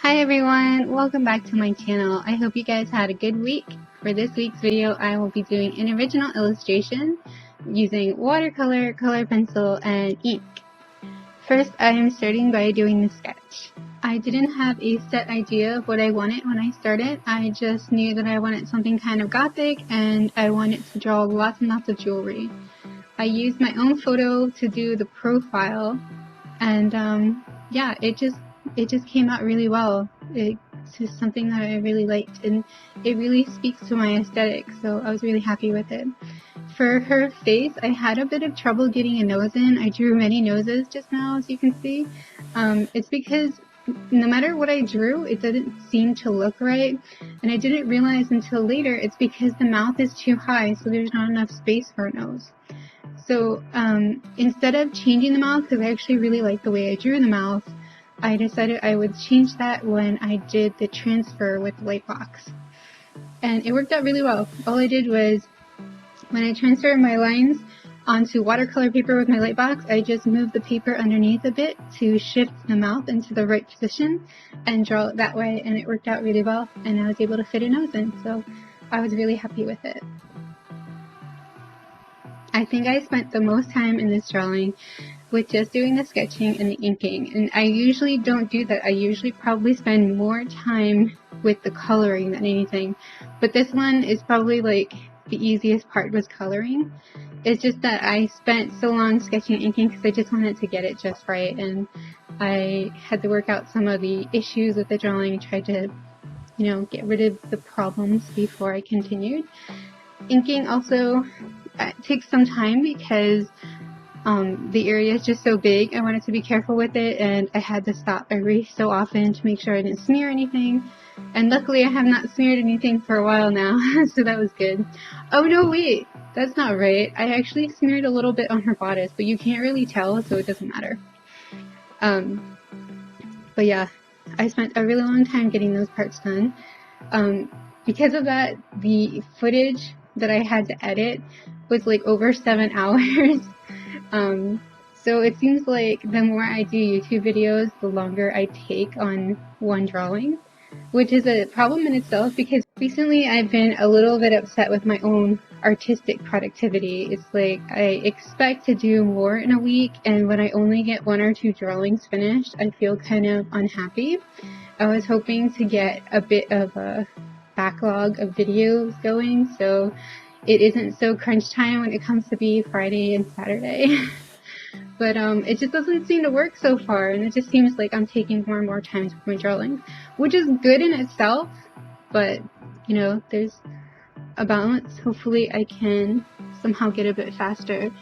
Hi everyone, welcome back to my channel. I hope you guys had a good week. For this week's video, I will be doing an original illustration using watercolor, color pencil, and ink. First, I am starting by doing the sketch. I didn't have a set idea of what I wanted when I started. I just knew that I wanted something kind of gothic and I wanted to draw lots and lots of jewelry. I used my own photo to do the profile and yeah, it just came out really well. It's just something that I really liked and it really speaks to my aesthetic, so I was really happy with it. For her face, I had a bit of trouble getting a nose in. I drew many noses just now, as you can see. It's because no matter what I drew, it didn't seem to look right, and I didn't realize until later it's because the mouth is too high, so there's not enough space for a nose. So instead of changing the mouth, because I actually really like the way I drew the mouth, I decided I would change that when I did the transfer with the light box. And it worked out really well. All I did was, when I transferred my lines onto watercolor paper with my light box, I just moved the paper underneath a bit to shift the mouth into the right position and draw it that way, and it worked out really well, and I was able to fit a nose in, so I was really happy with it. I think I spent the most time in this drawing with just doing the sketching and the inking, and I usually don't do that. I usually probably spend more time with the coloring than anything, but this one is probably like the easiest part was coloring. It's just that I spent so long sketching and inking because I just wanted to get it just right, and I had to work out some of the issues with the drawing and try to, get rid of the problems before I continued. Inking also takes some time because the area is just so big. I wanted to be careful with it, and I had to stop every so often to make sure I didn't smear anything. And luckily I have not smeared anything for a while now, so that was good. Oh no, wait, that's not right. I actually smeared a little bit on her bodice, but you can't really tell, so it doesn't matter. But yeah, I spent a really long time getting those parts done. Because of that, the footage that I had to edit was like over 7 hours. So it seems like the more I do YouTube videos, the longer I take on one drawing, which is a problem in itself because recently I've been a little bit upset with my own artistic productivity. It's like I expect to do more in a week, and when I only get 1 or 2 drawings finished, I feel kind of unhappy. I was hoping to get a bit of a backlog of videos going, so it isn't so crunch time when it comes to be Friday and Saturday. But it just doesn't seem to work so far, and it just seems like I'm taking more and more time with my drawings, which is good in itself, but there's a balance. Hopefully I can somehow get a bit faster.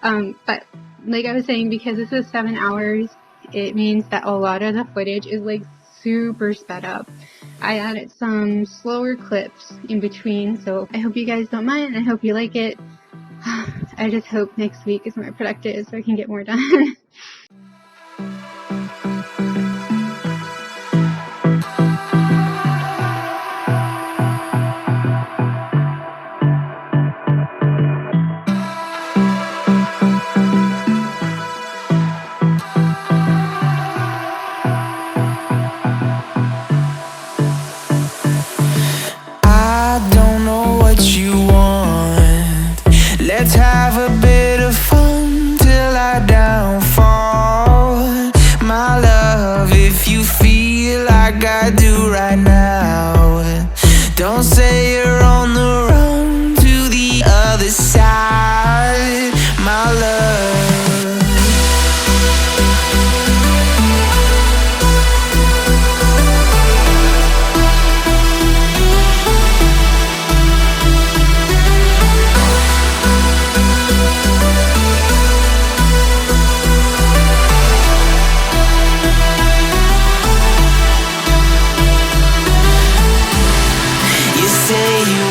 But like I was saying, because this is 7 hours, it means that a lot of the footage is like super sped up. I added some slower clips in between, so I hope you guys don't mind. I hope you like it. I just hope next week is more productive so I can get more done. Let's have a bit of fun till I downfall. My love, if you feel like I do right now, don't say you're on the run to the other side, my love. You say you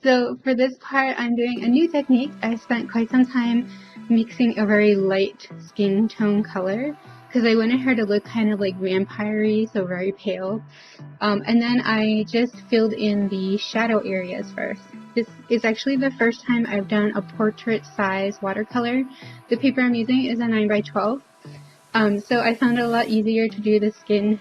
So for this part, I'm doing a new technique. I spent quite some time mixing a very light skin tone color because I wanted her to look kind of like vampire-y, so very pale. And then I just filled in the shadow areas first. This is actually the first time I've done a portrait size watercolor. The paper I'm using is a 9x12. So I found it a lot easier to do the skin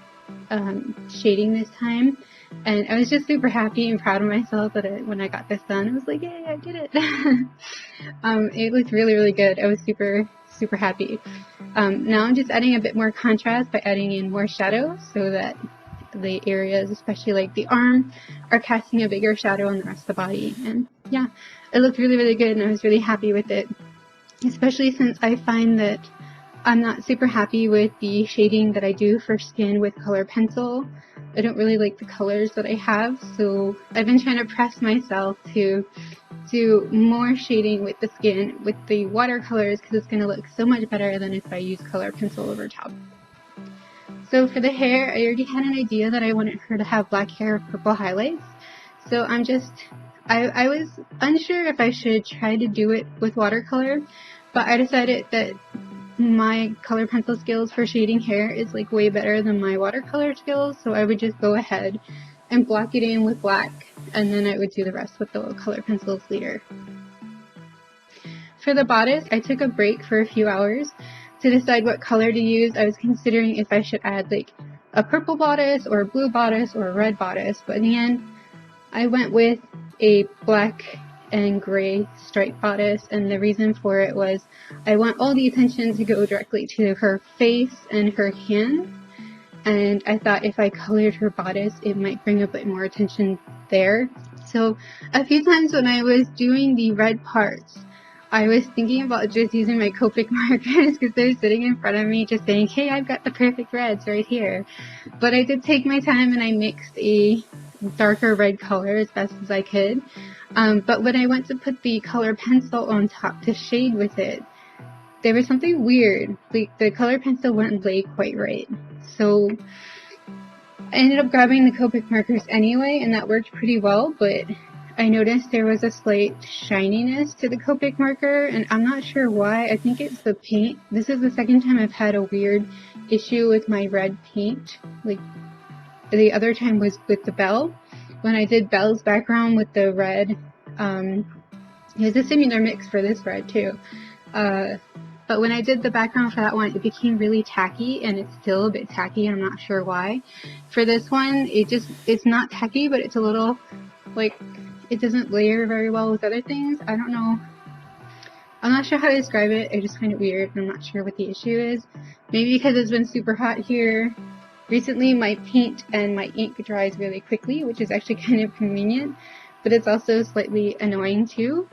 shading this time. And I was just super happy and proud of myself that when I got this done, I was like, yay, I did it. It looked really, really good. I was super, super happy. Now I'm just adding a bit more contrast by adding in more shadow so that the areas, especially like the arm, are casting a bigger shadow on the rest of the body. And yeah, it looked really, really good and I was really happy with it, especially since I find that I'm not super happy with the shading that I do for skin with color pencil. I don't really like the colors that I have, so I've been trying to press myself to do more shading with the skin with the watercolors because it's going to look so much better than if I use color pencil over top. So for the hair, I already had an idea that I wanted her to have black hair with purple highlights. So I was unsure if I should try to do it with watercolor, but I decided that my color pencil skills for shading hair is like way better than my watercolor skills, so I would just go ahead and block it in with black, and then I would do the rest with the color pencils later. For the bodice, I took a break for a few hours to decide what color to use. I was considering if I should add like a purple bodice or a blue bodice or a red bodice, but in the end I went with a black and gray striped bodice, and the reason for it was I want all the attention to go directly to her face and her hands, and I thought if I colored her bodice it might bring a bit more attention there. So a few times when I was doing the red parts, I was thinking about just using my Copic markers because they're sitting in front of me just saying, hey, I've got the perfect reds right here. But I did take my time and I mixed a darker red color as best as I could. But when I went to put the color pencil on top to shade with it, there was something weird. The color pencil wouldn't lay quite right. So I ended up grabbing the Copic markers anyway, and that worked pretty well, but I noticed there was a slight shininess to the Copic marker, and I'm not sure why. I think it's the paint. This is the second time I've had a weird issue with my red paint. Like, the other time was with the bell. When I did Belle's background with the red, it was a similar mix for this red too. But when I did the background for that one, it became really tacky, and it's still a bit tacky, and I'm not sure why. For this one, it's not tacky, but it's a little, like, it doesn't layer very well with other things. I don't know. I'm not sure how to describe it. I just find it weird, and I'm not sure what the issue is. Maybe because it's been super hot here recently, my paint and my ink dries really quickly, which is actually kind of convenient, but it's also slightly annoying too.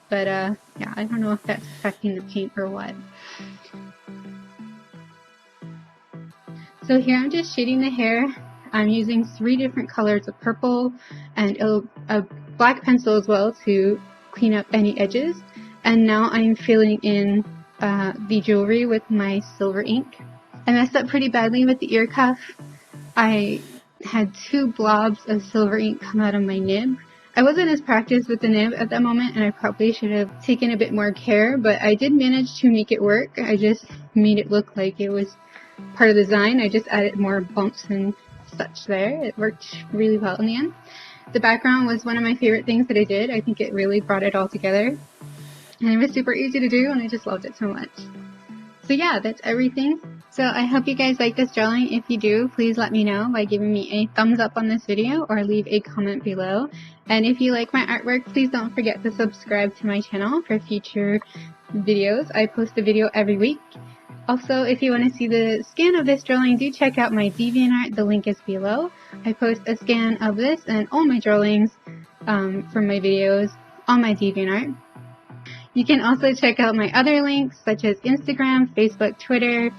But yeah, I don't know if that's affecting the paint or what. So here I'm just shading the hair. I'm using 3 different colors of purple and a black pencil as well to clean up any edges. And now I'm filling in the jewelry with my silver ink. I messed up pretty badly with the ear cuff. I had 2 blobs of silver ink come out of my nib. I wasn't as practiced with the nib at that moment, and I probably should have taken a bit more care, but I did manage to make it work. I just made it look like it was part of the design. I just added more bumps and such there. It worked really well in the end. The background was one of my favorite things that I did. I think it really brought it all together. And it was super easy to do, and I just loved it so much. So yeah, that's everything. So I hope you guys like this drawing. If you do, please let me know by giving me a thumbs up on this video or leave a comment below. And if you like my artwork, please don't forget to subscribe to my channel for future videos. I post a video every week. Also, if you want to see the scan of this drawing, do check out my DeviantArt. The link is below. I post a scan of this and all my drawings from my videos on my DeviantArt. You can also check out my other links such as Instagram, Facebook, Twitter,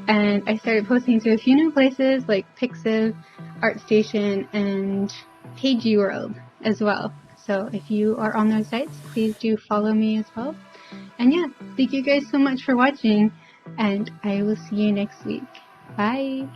and I started posting to a few new places like Pixiv, ArtStation, and Pagey World as well. So if you are on those sites, please do follow me as well. And yeah, thank you guys so much for watching, and I will see you next week. Bye!